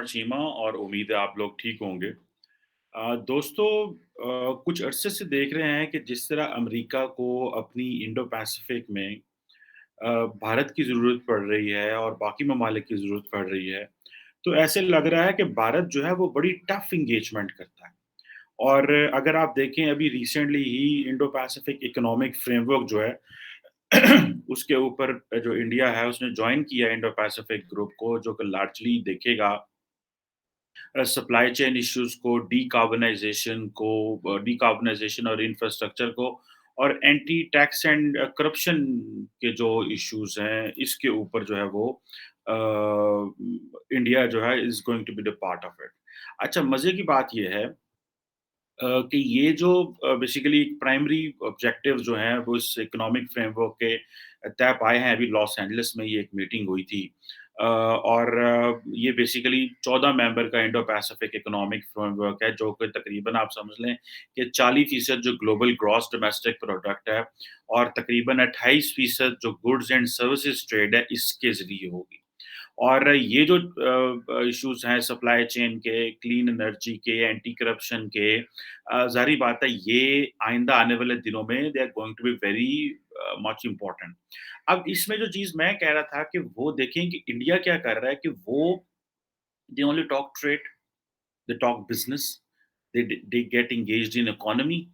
चीमा और उम्मीद है आप लोग ठीक होंगे। दोस्तों कुछ अरसे से देख रहे हैं कि जिस तरह अमेरिका को अपनी इंडो पैसिफिक में अ, भारत की ज़रूरत पड़ रही है और बाकी ममालिक की ज़रूरत पड़ रही है, तो ऐसे लग रहा है कि भारत जो है वो बड़ी टफ एंगेजमेंट करता है। और अगर आप देखें अभी रिसेंटली ही इंडो पैसिफिक इकोनॉमिक फ्रेमवर्क जो है उसके ऊपर जो इंडिया है उसने जॉइन किया इंडो पैसिफिक ग्रुप को जो कि लार्जली देखेगा सप्लाई चेन इश्यूज़ को, डिकार्बोनाइज़ेशन और इंफ्रास्ट्रक्चर को और एंटी टैक्स एंड करप्शन के जो इश्यूज़ हैं, इसके ऊपर जो है वो इंडिया जो है is going to be the part of it. अच्छा, मज़े की बात ये है कि ये जो बेसिकली प्राइमरी ऑब्जेक्टिव जो हैं वो इस इकोनॉमिक फ्रेमवर्क के तय पाए हैं। अभी लॉस एंजलिस में ये एक मीटिंग हुई थी और ये बेसिकली 14 मेंबर का इंडो पैसिफिक इकोनॉमिक फ्रेमवर्क है जो कि तकरीबन आप समझ लें कि 40% जो ग्लोबल ग्रॉस डोमेस्टिक प्रोडक्ट है और तकरीबन 28% जो गुड्स एंड सर्विसेज ट्रेड है इसके ज़रिए होगी। और ये जो इश्यूज़ हैं सप्लाई चेन के, क्लीन एनर्जी के, एंटी करप्शन के ज़ाहिर-सी बात है ये आइंदा आने वाले दिनों में they are going to be very much important. अब इसमें जो चीज़ मैं कह रहा था कि वो देखें कि इंडिया क्या कर रहा है कि वो they only talk trade, they talk business, they get engaged in economy,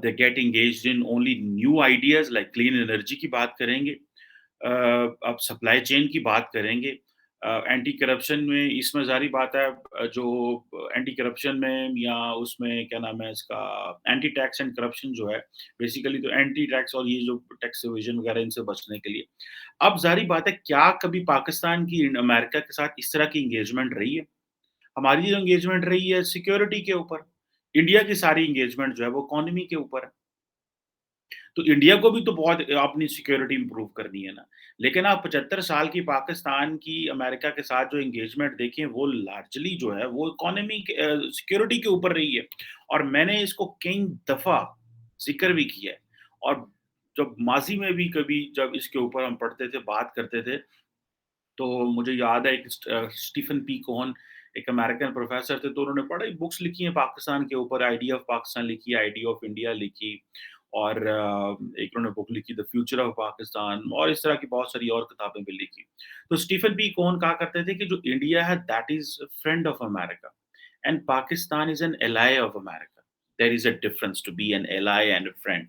they get engaged in only new ideas like clean energy की बात करेंगे, अब सप्लाई चेन की बात करेंगे, एंटी करप्शन में इसमें ज़ाहिर बात है जो एंटी करप्शन में या उसमें क्या नाम है इसका एंटी टैक्स एंड करप्शन जो है बेसिकली तो एंटी टैक्स और ये जो टैक्स एवेजन वगैरह इनसे बचने के लिए। अब ज़ाहिर बात है क्या कभी पाकिस्तान की अमेरिका के साथ इस तरह की एंगेजमेंट रही है? हमारी जो एंगेजमेंट रही है सिक्योरिटी के ऊपर। इंडिया की सारी एंगेजमेंट जो है वो इकोनॉमी के ऊपर है। तो इंडिया को भी तो बहुत अपनी सिक्योरिटी इम्प्रूव करनी है ना। लेकिन आप 75 साल की पाकिस्तान की अमेरिका के साथ जो एंगेजमेंट देखें वो लार्जली जो है वो इकोनॉमी के सिक्योरिटी के ऊपर रही है। और मैंने इसको कई दफ़ा ज़िक्र भी किया है। और जब माज़ी में भी कभी जब इसके ऊपर हम पढ़ते थे, बात करते थे तो मुझे याद है एक स्टीफन पी कोहन एक अमेरिकन प्रोफेसर थे, तो उन्होंने बड़ी बुक्स लिखी हैं पाकिस्तान के ऊपर, आइडिया ऑफ पाकिस्तान लिखी, आइडिया ऑफ इंडिया लिखी और एक उन्होंने बुक लिखी द फ्यूचर ऑफ पाकिस्तान और इस तरह की बहुत सारी और किताबें भी लिखी। तो स्टीफन पी कोहन कहा करते थे कि जो इंडिया है that is friend of America and Pakistan is an ally of America. There is a difference to be an ally and a friend.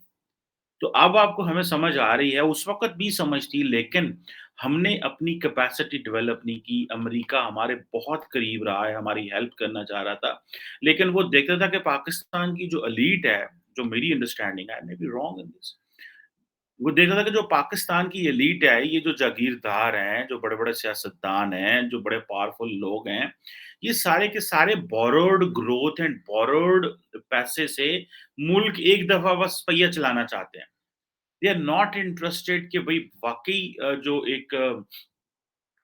तो अब आपको हमें समझ आ रही है, उस वक़्त भी समझ थी लेकिन हमने अपनी कैपेसिटी डेवलप नहीं की, अमेरिका हमारे बहुत करीब रहा है, हमारी हेल्प करना चाह रहा था। लेकिन वो देखता था कि पाकिस्तान की जो एलीट है, जो मेरी अंडरस्टैंडिंग है, I may be wrong in this, वो देखता था कि जो पाकिस्तान की एलीट है, ये जो जागीरदार हैं, जो बड़े-बड़े सियासतदान हैं, जो बड़े पावरफुल लोग हैं, ये सारे के सारे बोरोड ग्रोथ एंड बोरोड पैसे से मुल्क एक दफ़ा बस पहिया चलाना चाहते हैं। दे आर नॉट इंटरेस्टेड कि भाई वाक़ई जो एक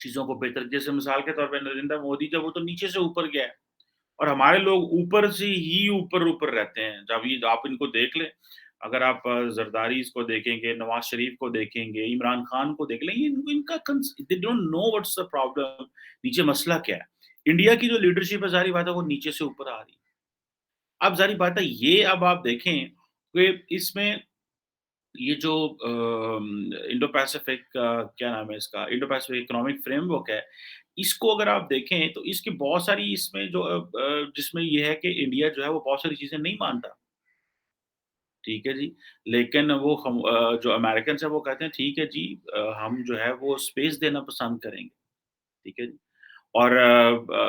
चीज़ों को बेहतर जैसे मिसाल के तौर पे नरेंद्र मोदी जब वो तो नीचे से ऊपर गया है और हमारे लोग ऊपर से ही ऊपर-ऊपर रहते हैं। जब ये आप इनको देख लें, अगर आप ज़रदारी इसको देखेंगे, नवाज़ शरीफ को देखेंगे, इमरान खान को देख लें, ये इनका they don't know what's the problem, नीचे मसला क्या है। इंडिया की जो लीडरशिप है ज़ाहिर बात है वो नीचे से ऊपर आ रही है। अब ज़ाहिर बात है ये अब आप देखें कि इसमें ये जो इंडो पैसिफिक क्या नाम है इसका? इंडो पैसिफिक इकोनॉमिक फ्रेमवर्क है, इसको अगर आप देखें तो इसकी बहुत सारी इसमें जो जिसमें ये है कि इंडिया जो है वो बहुत सारी चीज़ें नहीं मानता, ठीक है जी। लेकिन वो हम जो अमेरिकन्स हैं वो कहते हैं ठीक है जी हम जो है वो स्पेस देना पसंद करेंगे, ठीक है जी। और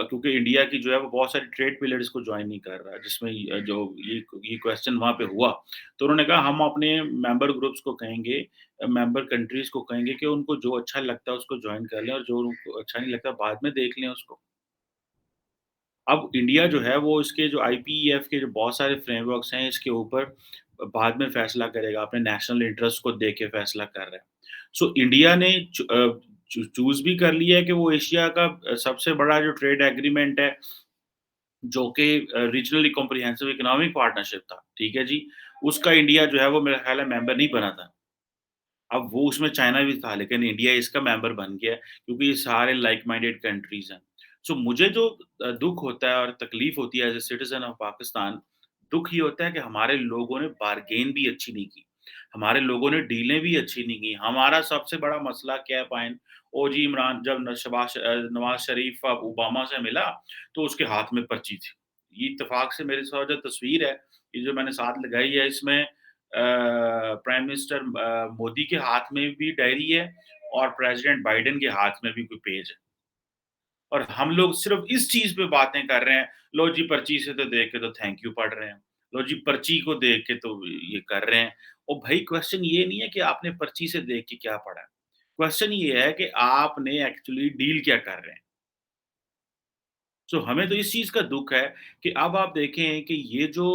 क्योंकि इंडिया की जो है वो बहुत सारी ट्रेड पिलर्स को जॉइन नहीं कर रहा है, जिसमें जो ये क्वेश्चन वहाँ पे हुआ, तो उन्होंने कहा हम अपने मेंबर ग्रुप्स को कहेंगे मेंबर कंट्रीज़ को कहेंगे कि उनको जो अच्छा लगता है उसको जॉइन कर लें और जो उनको अच्छा नहीं लगता बाद में देख लें उसको। अब इंडिया जो है वो इसके जो आईपीईएफ के जो बहुत सारे फ्रेमवर्क्स हैं इसके ऊपर बाद में फैसला करेगा, अपने नेशनल इंटरेस्ट को देख के फैसला कर रहा है। सो इंडिया ने चूज़ भी कर लिया है कि वो एशिया का सबसे बड़ा जो ट्रेड एग्रीमेंट है, जो कि रीजनली कॉम्प्रिहेंसिव इकोनॉमिक पार्टनरशिप था, ठीक है जी? उसका इंडिया जो है वो मेरा ख़्याल है मेंबर नहीं बना था। अब वो उसमें चाइना भी था लेकिन इंडिया इसका मेंबर बन गया है क्योंकि ये सारे लाइक माइंडेड कंट्रीज़ हैं। सो मुझे जो दुःख होता है और तकलीफ़ होती है as a citizen of Pakistan, दुःख ये होता है कि हमारे लोगों ने बार्गेन भी अच्छी नहीं की। हमारे लोगों ने डीलें भी अच्छी नहीं की। हमारा सबसे बड़ा मसला क्या है पाइन, ओ जी इमरान जब नवाज़ शरीफ अब ओबामा से मिला, तो उसके हाथ में पर्ची थी। ये इत्तेफ़ाक से मेरे साथ जो तस्वीर है, ये जो मैंने साथ लगाई है इसमें प्राइम मिनिस्टर मोदी के हाथ में भी डायरी है और प्रेज़िडेंट बाइडेन के हाथ में भी कोई पेज है। और हम लोग सिर्फ़ इस चीज़ पे बातें कर रहे हैं, लो जी पर्ची से तो देख के तो थैंक यू पढ़ रहे हैं। लो जी पर्ची को देख के तो ये कर रहे हैं। और भाई क्वेश्चन ये नहीं है कि आपने पर्ची से देख के क्या पढ़ा है। क्वेश्चन ये है कि आपने एक्चुअली डील क्या कर रहे हैं। सो हमें तो इस चीज़ का दुःख है कि अब आप देखें कि ये जो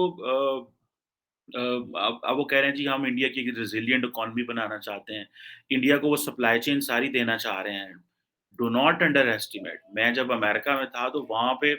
अब वो कह रहे हैं जी हम इंडिया की एक रेज़िलिएंट इकॉनमी बनाना चाहते हैं। इंडिया को वो सप्लाई चेन सारी देना चाह रहे हैं। Do not under estimate. मैं जब अमेरिका में था तो वहाँ पे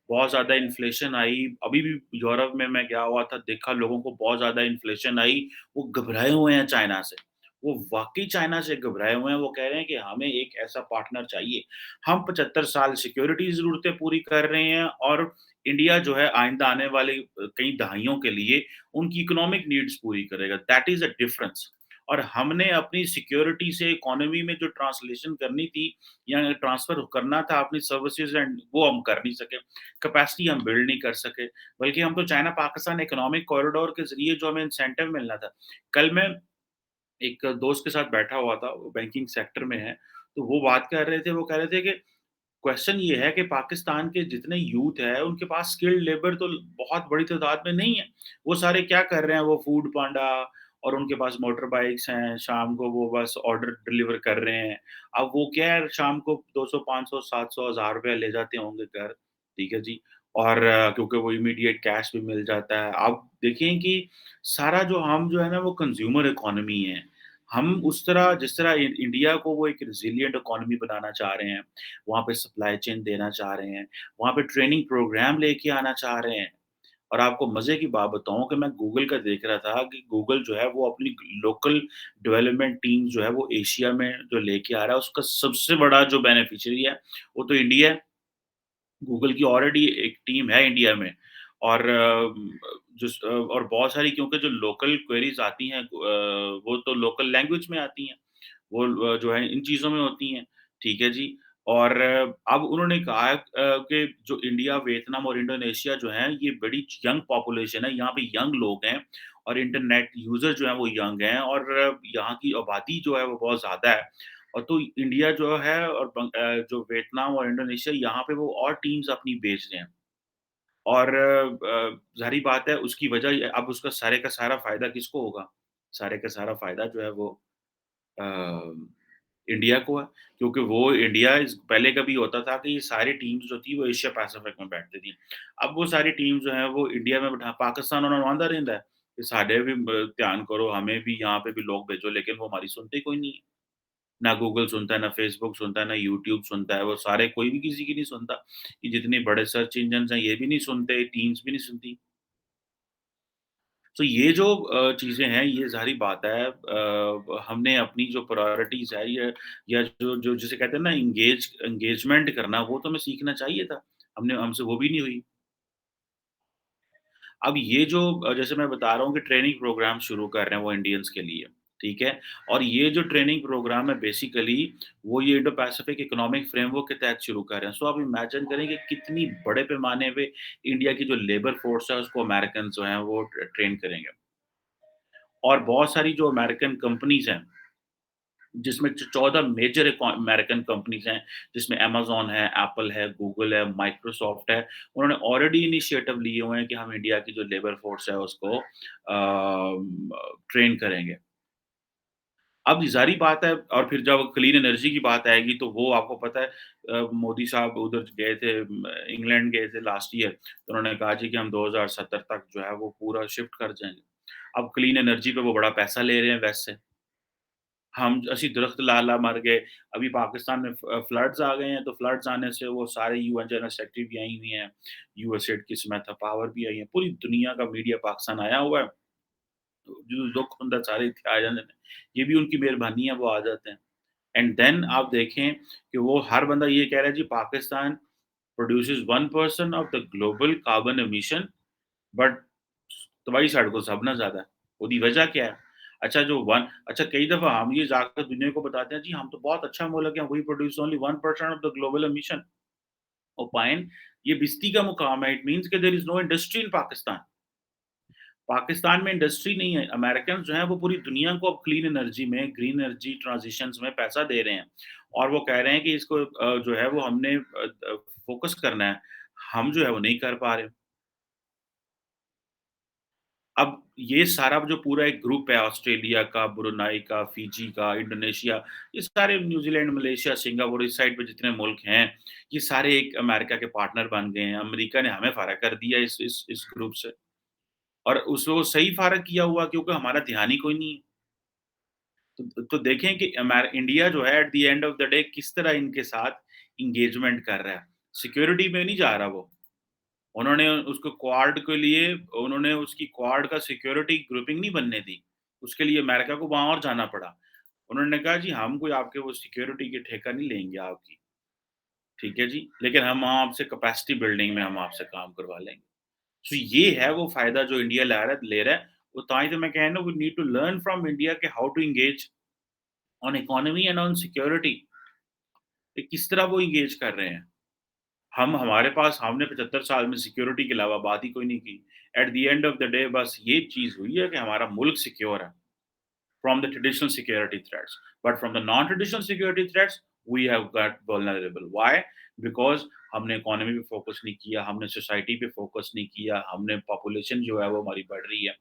बहुत ज़्यादा इन्फ्लेशन आई। अभी भी यूरोप में मैं गया हुआ था, देखा लोगों को बहुत ज़्यादा इन्फ्लेशन आई। वो घबराए हुए हैं चाइना से। वो वाक़ई चाइना से घबराए हुए हैं। वो कह रहे हैं कि हमें एक ऐसा पार्टनर चाहिए। हम 75 साल सिक्योरिटी ज़रूरतें पूरी कर रहे हैं और इंडिया जो है आइंदा आने वाली कई दहाइयों के लिए उनकी इकोनॉमिक नीड्स पूरी करेगा। That is a difference. और हमने अपनी सिक्योरिटी से इकोनॉमी में जो ट्रांसलेशन करनी थी या ट्रांसफ़र करना था अपनी सर्विसेज़ एंड वो हम कर नहीं सके। कैपेसिटी हम बिल्ड नहीं कर सके। बल्कि हम तो चाइना पाकिस्तान इकोनॉमिक कॉरिडोर के ज़रिए जो हमें इंसेंटिव मिलना था। कल मैं एक दोस्त के साथ बैठा हुआ था, वो बैंकिंग सेक्टर में है, तो वो बात कर रहे थे, वो कह रहे थे कि क्वेश्चन ये है कि पाकिस्तान के जितने यूथ है, उनके पास स्किल्ड लेबर तो बहुत बड़ी तादाद में नहीं है। वो सारे क्या कर रहे हैं, वो फूड पांडा और उनके पास मोटर बाइक्स हैं, शाम को वो बस ऑर्डर डिलीवर कर रहे हैं। अब वो क्या है, शाम को 200, 500, 700, ₹1000 ले जाते होंगे घर, ठीक है जी। और क्योंकि वो इमीडिएट कैश भी मिल जाता है। आप देखें कि सारा जो हम जो है ना, वो कंज़्यूमर इकोनॉमी है। हम उस तरह जिस तरह इंडिया को वो एक रेज़िलिएंट इकोनॉमी बनाना चाह रहे हैं, वहाँ पे सप्लाई चेन देना चाह रहे हैं, वहाँ पे ट्रेनिंग प्रोग्राम लेके आना चाह रहे हैं। और आपको मज़े की बात बताऊँ कि मैं गूगल का देख रहा था कि गूगल जो है वो अपनी लोकल डेवलपमेंट टीम जो है वो एशिया में जो लेके आ रहा है, उसका सबसे बड़ा जो बेनिफिशियरी है, वो तो इंडिया है। गूगल की ऑलरेडी एक टीम है इंडिया में और और बहुत सारी क्योंकि जो लोकल क्वेरीज़ आती हैं वो तो लोकल लैंग्वेज में आती हैं। वो जो है इन चीज़ों में होती हैं, ठीक है जी। और अब उन्होंने कहा है कि जो इंडिया, वियतनाम और इंडोनेशिया जो हैं, ये बड़ी यंग पॉपुलेशन है, यहाँ पे यंग लोग हैं और इंटरनेट यूज़र जो हैं वो यंग हैं और यहाँ की आबादी जो है वो बहुत ज़्यादा है। और तो इंडिया जो है और जो वियतनाम और इंडोनेशिया यहाँ पे वो और टीम्स अपनी भेज रहे हैं। और ज़ाहिर-सी बात है उसकी वजह ये अब उसका सारे का सारा फ़ायदा किसको होगा? सारे का सारा फ़ायदा जो है वो अ, इंडिया को है, क्योंकि वो इंडिया इस पहले कभी होता था कि ये सारी टीम्स जो थी वो एशिया पैसिफिक में बैठती थी। अब वो सारी टीम जो है वो इंडिया में बैठा पाकिस्तान उन्होंने आंदा रहिंदा है कि साडे भी ध्यान करो, हमें भी यहाँ पे भी लोग भेजो, लेकिन वो हमारी सुनते ही कोई नहीं है। ना गूगल सुनता है, ना फेसबुक सुनता है, ना यूट्यूब सुनता है, वो सारे कोई भी किसी की नहीं सुनता। ये जितने बड़े सर्च इंजिन्स हैं ये भी नहीं सुनते, टीम्स भी नहीं सुनती। तो ये जो चीज़ें हैं, ये ज़ाहिर बात है हमने अपनी जो प्रायोरिटीज़ है ये या जो जो जिसे कहते हैं ना एंगेजमेंट करना, वो तो हमें सीखना चाहिए था। हमने हमसे वो भी नहीं हुई। अब ये जो जैसे मैं बता रहा हूँ कि ट्रेनिंग प्रोग्राम शुरू कर रहे हैं वो इंडियंस के लिए, ठीक है? और ये जो ट्रेनिंग प्रोग्राम है बेसिकली वो ये इंडो पैसिफिक इकोनॉमिक फ्रेमवर्क के तहत शुरू कर रहे हैं। सो आप इमेजिन करें कि कितनी बड़े पैमाने पे इंडिया की जो लेबर फ़ोर्स है उसको अमेरिकन जो हैं वो ट्रेन करेंगे। और बहुत सारी जो अमेरिकन कंपनीज़ हैं जिसमें 14 मेजर अमेरिकन कंपनीज़ हैं, जिसमें अमेज़न है, एप्पल है, गूगल है, माइक्रोसॉफ्ट है। उन्होंने ऑलरेडी इनिशिएटिव लिए हुए हैं कि हम इंडिया की जो लेबर फ़ोर्स है उसको ट्रेन करेंगे। अब ज़ाहिर बात है और फिर जब क्लीन एनर्जी की बात आएगी तो वो आपको पता है मोदी साहब उधर गए थे इंग्लैंड गए थे लास्ट ईयर, तो उन्होंने कहा जी कि हम 2070 तक जो है वो पूरा शिफ्ट कर जाएँगे। अब क्लीन एनर्जी पे वो बड़ा पैसा ले रहे हैं वेस्ट से। हम ਅਸੀਂ दरख्त ला-ला मर गए। अभी पाकिस्तान में फ्लड्स आ गए हैं, तो फ्लड्स आने से वो सारे यूएन जनरल सेक्रेटरी भी आई हुई हैं, यूएसएड की समाता पावर भी आई है, पूरी दुनिया का मीडिया पाकिस्तान आया हुआ है। जो दुःख ਹੁੰਦਾ सारे इत्थे आ जाते हैं। ये भी उनकी मेहरबानी है, वो आ जाते हैं। एंड देन आप देखें कि वो हर बंदा ये कह रहा है जी Pakistan produces 1% of the global carbon emission, but तुम्हारी सड़कों से सबना ज़्यादा है। ਉਹਦੀ वजह क्या है? अच्छा कई दफ़ा हम ये जाकर दुनिया को बताते हैं, जी हम तो बहुत अच्छा मुल्क है, we produce only 1% of the global emission. ओपाइन, ये बेइज़्ज़ती का मुकाम है, इट मीन्स कि there is no industry in Pakistan. Pakistan में इंडस्ट्री नहीं है। अमेरिकन्स जो हैं वो पूरी दुनिया को अब क्लीन एनर्जी में, ग्रीन एनर्जी ट्रांज़िशंस में पैसा दे रहे हैं और वो कह रहे हैं कि इसको जो है वो हमने फ़ोकस करना है। हम जो है वो नहीं कर पा रहे। अब ये सारा जो पूरा एक ग्रुप है ऑस्ट्रेलिया का, ब्रुनाई का, फिजी का, इंडोनेशिया, ये सारे न्यूज़ीलैंड, मलेशिया, सिंगापुर इस साइड पे जितने मुल्क हैं, ये सारे एक अमेरिका के पार्टनर बन गए हैं। अमेरिका ने हमें फ़ारिग कर दिया इस ग्रुप से और उसको सही फ़ारिग किया हुआ क्योंकि हमारा ध्यान ही कोई नहीं है। तो देखें कि इंडिया जो है at the end of the day किस तरह इनके साथ एंगेजमेंट कर रहा है। सिक्योरिटी में नहीं जा रहा वो। उन्होंने उसको क्वाड के लिए उन्होंने उसकी क्वाड का सिक्योरिटी ग्रुपिंग नहीं बनने दी। उसके लिए अमेरिका को वहाँ और जाना पड़ा। उन्होंने कहा जी हम कोई आपके वो सिक्योरिटी की ठेका नहीं लेंगे आपकी, ठीक है जी, लेकिन हम आपसे कैपेसिटी बिल्डिंग में हम आपसे काम करवा लेंगे। सो ये है वो फ़ायदा जो इंडिया ले रहा है। वो ताई तो मैं कह रहा हूँ we need to learn from India कि how to engage on economy and on security, कि किस तरह वो एंगेज कर रहे हैं। हम हमारे पास हमने 75 साल में सिक्योरिटी के अलावा बात ही कोई नहीं की। At the end of the day बस ये चीज़ हुई है कि हमारा मुल्क सिक्योर है from the traditional security threats, but from the non traditional security threats we have got vulnerable. Why? Because हमने इकोनॉमी पे फोकस नहीं किया, हमने सोसाइटी पे फोकस नहीं किया, हमने पॉपुलेशन जो है वो हमारी बढ़ रही है।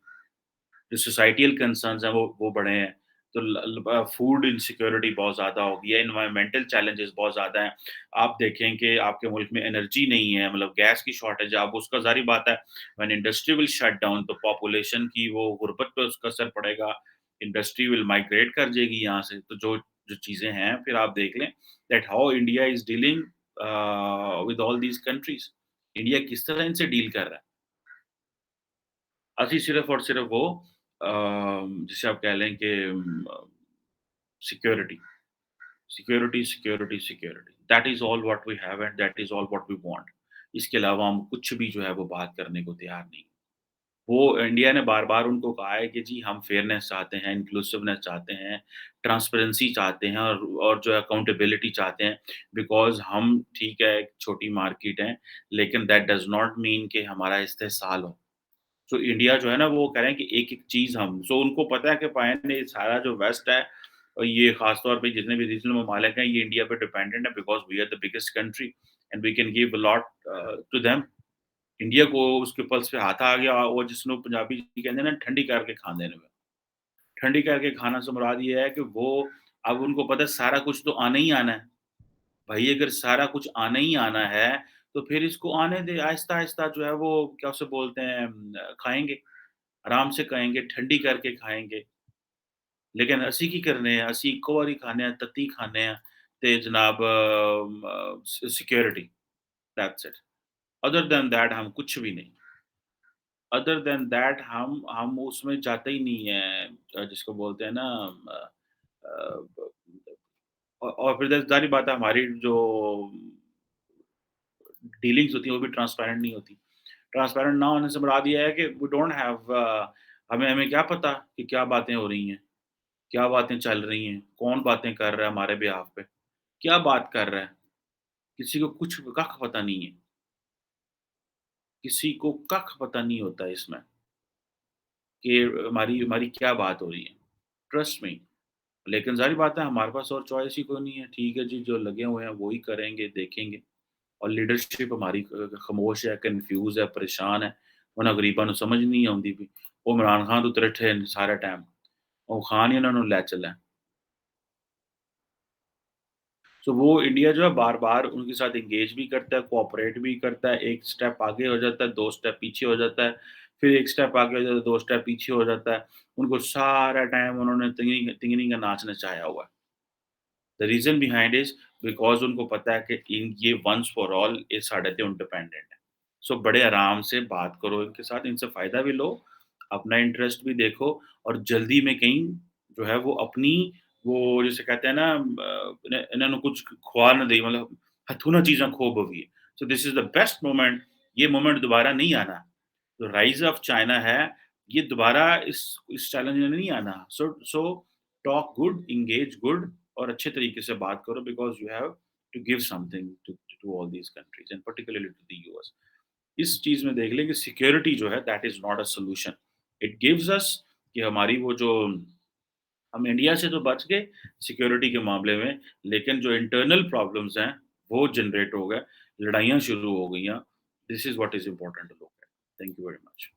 जो सोसाइटल कंसर्न्स हैं वो बढ़े हैं। तो फूड इनसिक्योरिटी बहुत ज़्यादा हो गई है, एनवायरमेंटल चैलेंजेस बहुत ज़्यादा हैं। आप देखें कि आपके मुल्क में एनर्जी नहीं है, मतलब गैस की शॉर्टेज है, अब उसका ज़ाहिर बात है when industry will shut down तो पॉपुलेशन की वो गुर्बत पे उसका असर पड़ेगा, इंडस्ट्री विल माइग्रेट कर जाएगी यहाँ से। तो जो जो चीज़ें हैं फिर आप देख लें that how India is dealing with all these countries. India किस तरह इनसे डील कर रहा है। असि सिर्फ़ और सिर्फ़ वो जिसे आप कह लें कि security, security, security, security, that is all what we have and that is all what we want. इसके अलावा हम कुछ भी जो है वो बात करने को तैयार नहीं। वो इंडिया ने बार-बार उनको कहा है कि जी हम फेयरनेस चाहते हैं, इंक्लूसिवनेस चाहते हैं, ट्रांसपेरेंसी चाहते हैं और जो है अकाउंटेबिलिटी चाहते हैं बिकॉज़ हम ठीक है एक छोटी मार्केट है, लेकिन दैट डज़ नॉट मीन कि हमारा इस्तेहसाल हो। सो इंडिया जो है ना वो कह रहे हैं कि एक-एक चीज़ हम सो उनको पता है कि पायन ये सारा जो वेस्ट है और ये ख़ास तौर पे जितने भी रीजनल ममालिक हैं ये इंडिया पे डिपेंडेंट है because we are the biggest country and we can give a lot to them. India को उसके पल्स पे हाथ आ गया और जिसਨੂੰ पंजाबी जी कहते हैं ना ठंडी करके खांदे ने। ठंडी करके खाना से मुराद ये है कि वो अब उनको पता है सारा कुछ तो आना ही आना है। भई अगर सारा कुछ आना ही आना है, तो फिर इसको आने दें, आहिस्ता-आहिस्ता जो है वो क्या उसे बोलते हैं खाएँगे। आराम से खाएँगे, ठंडी करके खाएँगे। लेकिन ਅਸੀਂ ਕੀ करने हैं, ਅਸੀਂ ਇੱਕੋ ਵਾਰੀ ਖਾਂਦੇ ਹਾਂ, ਤੱਤੀ ਖਾਂਦੇ ਹਾਂ ਤੇ जनाब security that's it. Other than that हम कुछ भी नहीं। अदर दैन दैट हम उसमें जाते ही नहीं हैं जिसको बोलते हैं ना अ, और फिर ज़ाहिर बात है हमारी जो डीलिंग्स होती हैं वो भी ट्रांसपेरेंट नहीं होती। ट्रांसपेरेंट ना होने से मुराद ये है कि वी डोंट हैव हमें हमें क्या पता कि क्या बातें हो रही हैं, क्या बातें चल रही हैं, कौन बातें कर रहा है हमारे बिहाफ़ पे, क्या बात कर रहा है, किसी को कुछ कख पता नहीं है, किसी को कख पता नहीं होता है इसमें कि हमारी हमारी क्या बात हो रही है। Trust me. लेकिन ज़ाहिर बात है हमारे पास और चॉइस ही कोई नहीं है, ठीक है जी, जो लगे हुए हैं वो ही करेंगे, देखेंगे और लीडरशिप हमारी खामोश है, कन्फ्यूज़ है, परेशान है, उन्हें गरीबां ਨੂੰ समझ नहीं आउंदी पई। ਉਹ इमरान खान तो तरिठे ने सारा टाइम, ਉਹ खान ही उन्हां ਨੂੰ ਲੈ ਚੱਲਾ है। सो वो इंडिया जो है बार-बार उनके साथ एंगेज भी करता है, कोऑपरेट भी करता है, एक स्टेप आगे हो जाता है, 2 स्टेप पीछे हो जाता है, फिर 1 स्टेप आगे हो जाता है, 2 स्टेप पीछे हो जाता है। उनको सारा टाइम उन्होंने तिंगनी तिंगनी का नाच नचाया हुआ है। The reason behind is because उनको पता है कि इन ये वन्स फॉर ऑल ये साढ़े ते इंडिपेंडेंट है। सो बड़े आराम से बात करो इनके साथ, इनसे फ़ायदा भी लो, अपना इंटरेस्ट भी देखो और जल्दी में कहीं जो है वो अपनी वो जिसे कहते हैं ना इन्हें इन्होंने कुछ खुआ ना दे मतलब हथू ना चीज़ां खो बवी। So this is the best moment, ये मोमेंट दोबारा नहीं आना। जो राइज़ ऑफ चाइना है, ये दोबारा इस चैलेंज में नहीं आना। So talk good, engage good और अच्छे तरीके से बात करो because you have to give something to all these countries and particularly to the US. इस चीज़ में देख लें कि सिक्योरिटी जो है that is not a solution. It gives us कि हमारी वो जो हम इंडिया से तो बच गए सिक्योरिटी के मामले में, लेकिन जो इंटरनल प्रॉब्लम्स हैं, वो जनरेट हो गए, लड़ाइयाँ शुरू हो गईं। This is what is important to look at. Thank you very much.